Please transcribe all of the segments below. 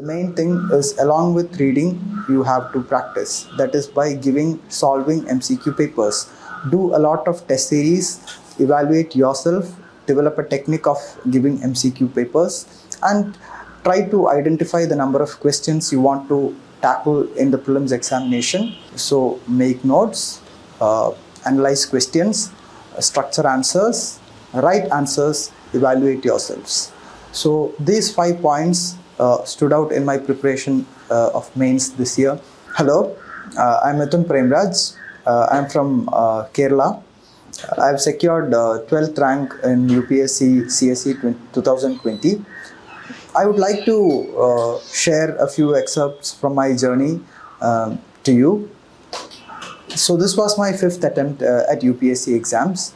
main thing is, along with reading, you have to practice. That is by solving MCQ papers. Do a lot of test series, evaluate yourself, develop a technique of giving MCQ papers, and try to identify the number of questions you want to tackle in the prelims examination. So make notes, analyze questions, structure answers, write answers, evaluate yourselves. So these 5 points stood out in my preparation of mains this year. Hello, I'm Mithun Premraj. I'm from Kerala. I've secured 12th rank in UPSC CSE 2020. I would like to share a few excerpts from my journey to you. So this was my 5th attempt at UPSC exams,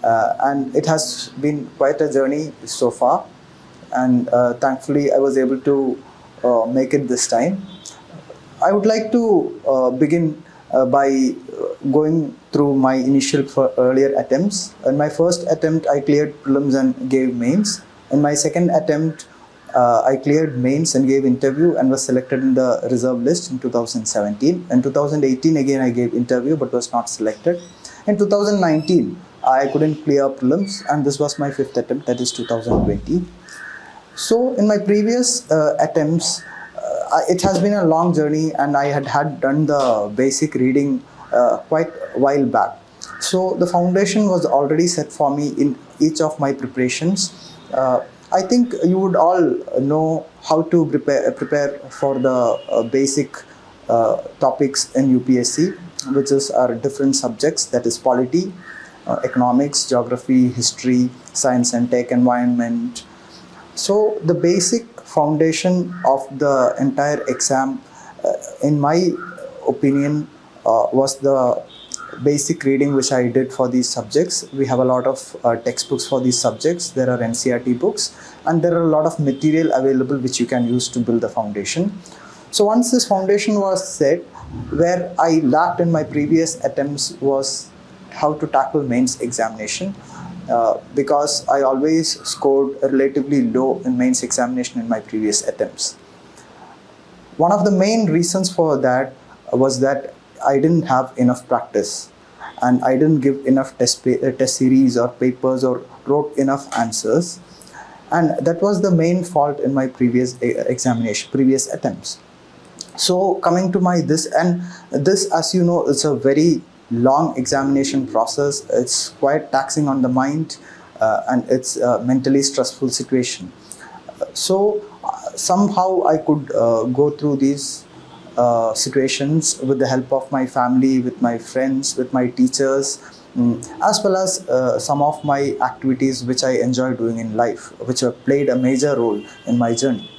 and it has been quite a journey so far, and thankfully I was able to make it this time. I would like to begin by going through my initial earlier attempts. In my first attempt, I cleared prelims and gave mains. In my second attempt, I cleared mains and gave interview and was selected in the reserve list in 2017. In 2018, again I gave interview but was not selected. In 2019, I couldn't clear prelims, and this was my 5th attempt, that is 2020. So in my previous attempts, it has been a long journey, and I had done the basic reading quite a while back. So the foundation was already set for me in each of my preparations. I think you would all know how to prepare for the basic topics in UPSC, which is our different subjects, that is polity, economics, geography, history, science and tech, environment. So the basic foundation of the entire exam, in my opinion, was the basic reading which I did for these subjects. We have a lot of textbooks for these subjects. There are NCERT books, and there are a lot of material available which you can use to build the foundation. So once this foundation was set, where I lacked in my previous attempts was how to tackle mains examination. Because I always scored relatively low in mains examination in my previous attempts. One of the main reasons for that was that I didn't have enough practice, and I didn't give enough test series or papers or wrote enough answers, and that was the main fault in my previous attempts. So coming to this, as you know, it's a very long examination process. It's quite taxing on the mind, and it's a mentally stressful situation. So somehow I could go through these situations with the help of my family, with my friends, with my teachers, as well as some of my activities which I enjoy doing in life, which have played a major role in my journey.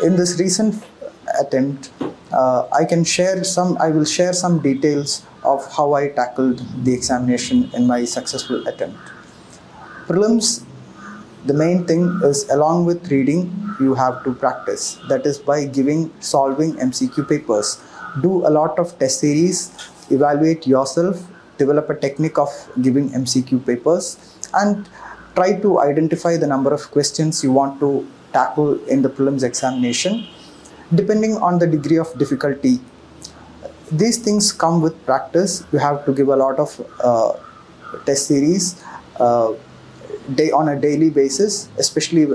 In this recent attempt, I will share some details of how I tackled the examination in my successful attempt. Prelims, the main thing is, along with reading, you have to practice. That is by solving MCQ papers. Do a lot of test series, evaluate yourself, develop a technique of giving MCQ papers, and try to identify the number of questions you want to tackle in the prelims examination, depending on the degree of difficulty. These things come with practice. You have to give a lot of test series on a daily basis, especially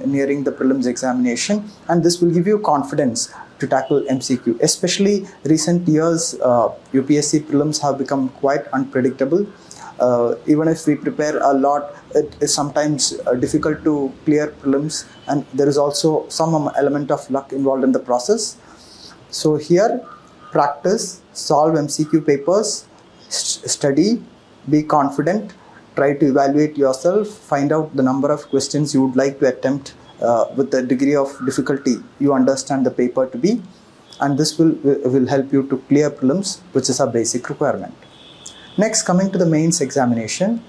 nearing the prelims examination, and this will give you confidence to tackle MCQ. Especially recent years, UPSC prelims have become quite unpredictable. Even if we prepare a lot, it is sometimes difficult to clear prelims, and there is also some element of luck involved in the process. So here, practice, solve MCQ papers, study, be confident, try to evaluate yourself, find out the number of questions you would like to attempt with the degree of difficulty you understand the paper to be, and this will help you to clear prelims, which is a basic requirement. Next, coming to the mains examination.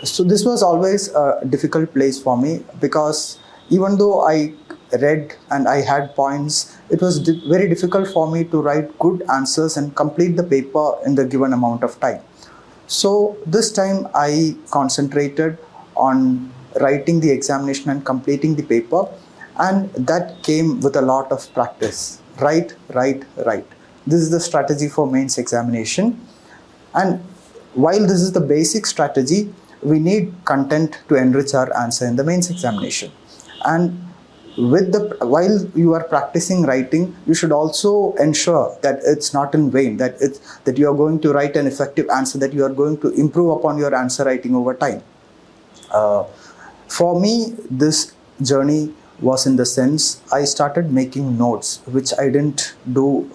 So this was always a difficult place for me, because even though I read and I had points, it was very difficult for me to write good answers and complete the paper in the given amount of time. So this time I concentrated on writing the examination and completing the paper, and that came with a lot of practice. Write, write, write. This is the strategy for mains examination. And while this is the basic strategy, we need content to enrich our answer in the mains examination. And while you are practicing writing, you should also ensure that it's not in vain, that you are going to write an effective answer, that you are going to improve upon your answer writing over time. For me, this journey was in the sense I started making notes, which I didn't do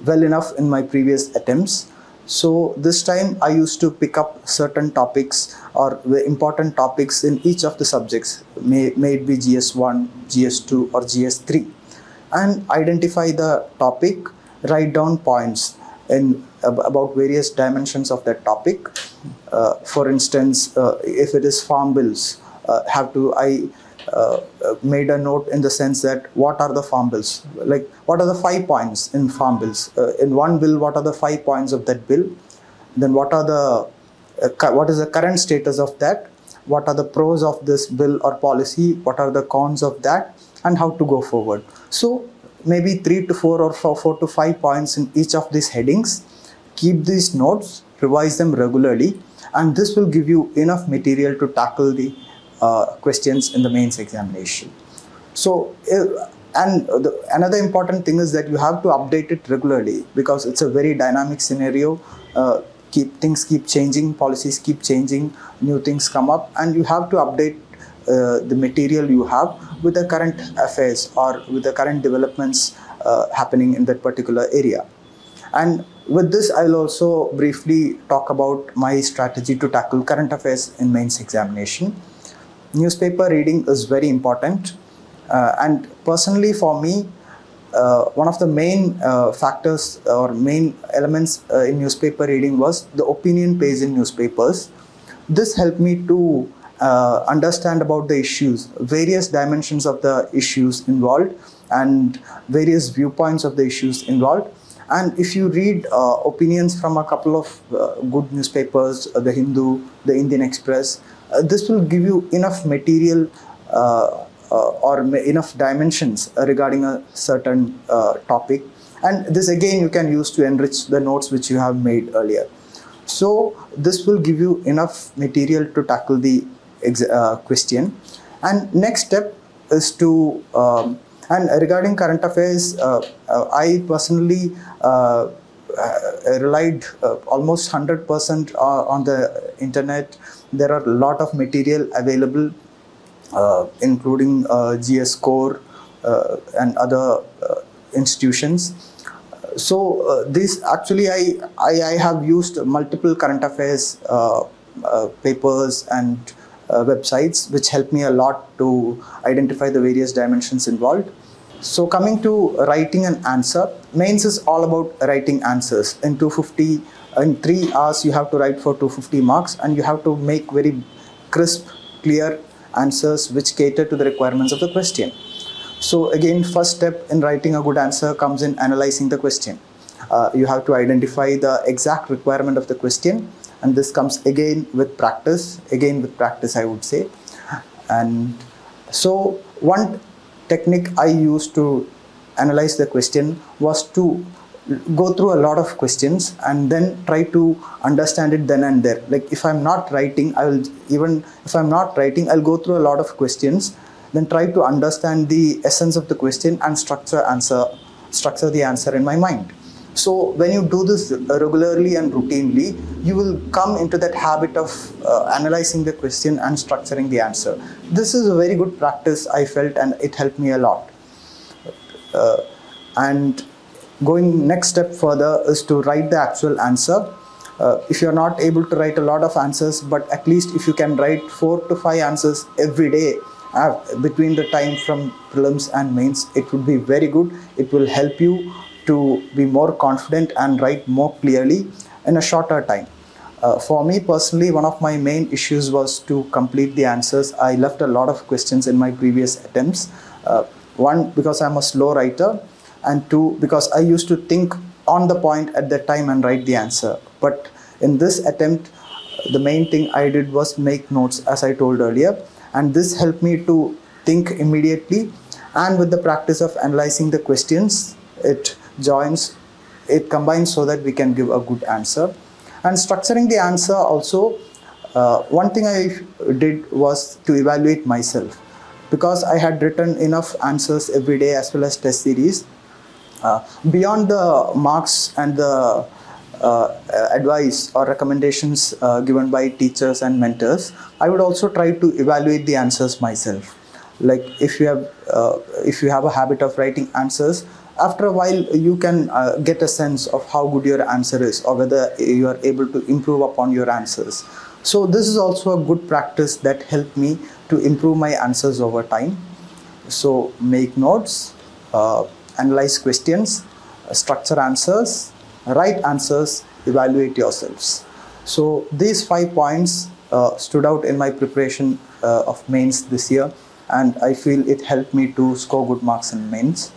well enough in my previous attempts. So this time I used to pick up certain topics or the important topics in each of the subjects, may it be GS1, GS2 or GS3, and identify the topic, write down points in about various dimensions of that topic. For instance, if it is farm bills, I made a note in the sense that what are the farm bills, like what are the 5 points in farm bills, in one bill, what are the 5 points of that bill, then what is the current status of that, what are the pros of this bill or policy, what are the cons of that, and how to go forward. So maybe 3 to 4 or 4 to 5 points in each of these headings. Keep these notes, revise them regularly, and this will give you enough material to tackle the questions in the mains examination. So, another important thing is that you have to update it regularly, because it's a very dynamic scenario. Things keep changing, policies keep changing, new things come up, and you have to update the material you have with the current affairs or with the current developments happening in that particular area. And with this, I'll also briefly talk about my strategy to tackle current affairs in mains examination. Newspaper reading is very important, and personally for me, one of the main factors or main elements in newspaper reading was the opinion page in newspapers. This helped me to understand about the issues, various dimensions of the issues involved, and various viewpoints of the issues involved. And if you read opinions from a couple of good newspapers, the Hindu, the Indian Express, this will give you enough material or enough dimensions regarding a certain topic. And this again you can use to enrich the notes which you have made earlier. So this will give you enough material to tackle the question. And next step is to and regarding current affairs, I personally relied almost 100% on the internet. There are a lot of material available, including GS Core and other institutions. So this actually I have used multiple current affairs papers and websites, which help me a lot to identify the various dimensions involved. So coming to writing an answer, mains is all about writing answers. In 3 hours you have to write for 250 marks, and you have to make very crisp, clear answers which cater to the requirements of the question. So again, first step in writing a good answer comes in analyzing the question. You have to identify the exact requirement of the question, and this comes again with practice, I would say. And so one technique I used to analyze the question was to go through a lot of questions and then try to understand it then and there. Like if I'm not writing, I'll go through a lot of questions, then try to understand the essence of the question and structure the answer in my mind. So when you do this regularly and routinely, you will come into that habit of analyzing the question and structuring the answer. This is a very good practice, I felt, and it helped me a lot. And going next step further is to write the actual answer. If you're not able to write a lot of answers, but at least if you can write 4 to 5 answers every day between the time from prelims and mains, it would be very good. It will help you to be more confident and write more clearly in a shorter time. For me personally, one of my main issues was to complete the answers. I left a lot of questions in my previous attempts. One, because I'm a slow writer, and two, because I used to think on the point at that time and write the answer. But in this attempt, the main thing I did was make notes, as I told earlier, and this helped me to think immediately, and with the practice of analyzing the questions, it combines so that we can give a good answer. And structuring the answer also, one thing I did was to evaluate myself, because I had written enough answers every day as well as test series. Beyond the marks and the advice or recommendations given by teachers and mentors, I would also try to evaluate the answers myself. Like if you have a habit of writing answers, after a while you can get a sense of how good your answer is, or whether you are able to improve upon your answers. So this is also a good practice that helped me to improve my answers over time. So make notes, analyze questions, structure answers, write answers, evaluate yourselves. So these 5 points stood out in my preparation of mains this year, and I feel it helped me to score good marks in mains.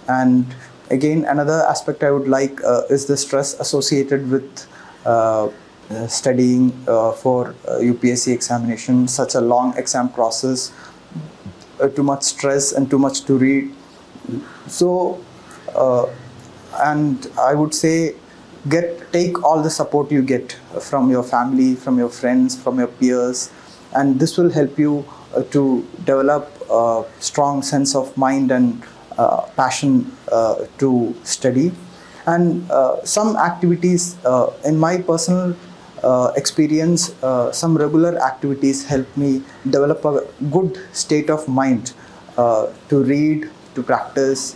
And again, another aspect I would like is the stress associated with studying for UPSC examination, such a long exam process, too much stress and too much to read. So and I would say, take all the support you get from your family, from your friends, from your peers, and this will help you to develop a strong sense of mind and passion to study. And some activities, in my personal experience, some regular activities help me develop a good state of mind to read, to practice.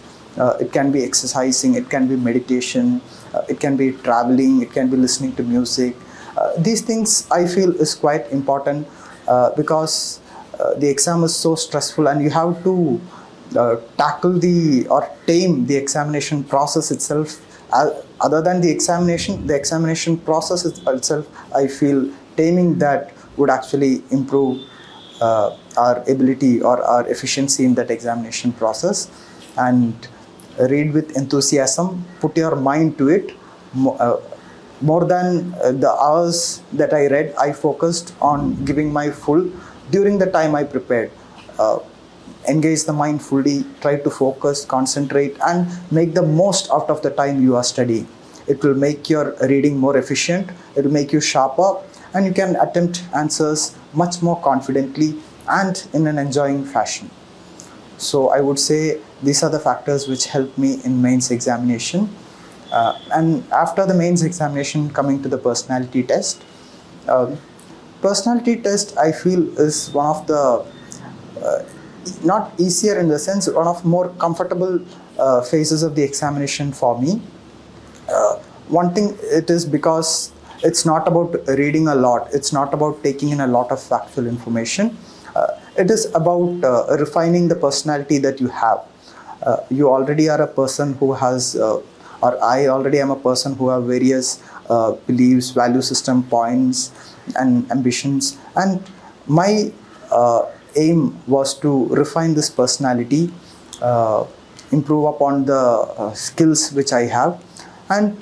It can be exercising, it can be meditation, it can be traveling, it can be listening to music. These things I feel is quite important, because the exam is so stressful, and you have to tackle or tame the examination process itself. Other than the examination process itself, I feel taming that would actually improve our ability or our efficiency in that examination process. And read with enthusiasm, put your mind to it. More than the hours that I read, I focused on giving my full during the time I prepared. Engage the mind fully, try to focus, concentrate, and make the most out of the time you are studying. It will make your reading more efficient, it will make you sharper, and you can attempt answers much more confidently and in an enjoying fashion. So I would say these are the factors which helped me in mains examination. And after the mains examination, coming to the personality test. Personality test, I feel, is one of the not easier in the sense, one of more comfortable phases of the examination for me. One thing, it is because it's not about reading a lot, it's not about taking in a lot of factual information. It is about refining the personality that you have. You already are a person who has, or I already am a person who have various beliefs, value system points, and ambitions. And my aim was to refine this personality, improve upon the skills which I have. And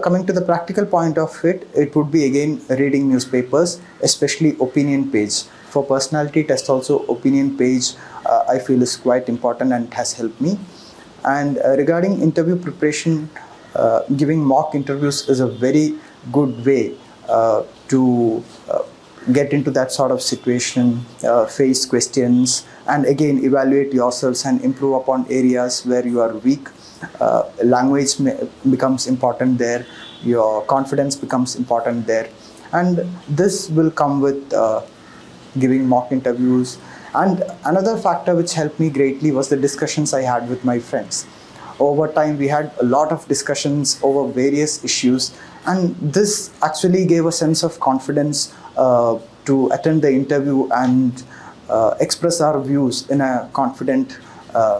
coming to the practical point of it, it would be again reading newspapers, especially opinion page. For personality test also, opinion page I feel is quite important and has helped me. And regarding interview preparation, giving mock interviews is a very good way to get into that sort of situation, face questions, and again evaluate yourselves and improve upon areas where you are weak. Language becomes important there, your confidence becomes important there, and this will come with giving mock interviews. And another factor which helped me greatly was the discussions I had with my friends. Over time, we had a lot of discussions over various issues, and this actually gave a sense of confidence to attend the interview and express our views in a confident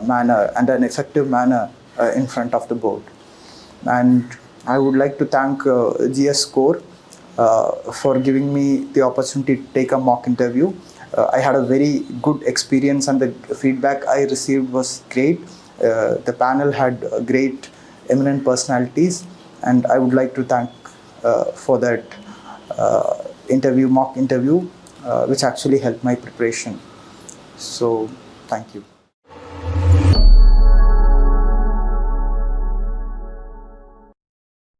manner and an effective manner in front of the board. And I would like to thank GS Core for giving me the opportunity to take a mock interview. I had a very good experience, and the feedback I received was great. The panel had great, eminent personalities, and I would like to thank for that mock interview, which actually helped my preparation. So thank you.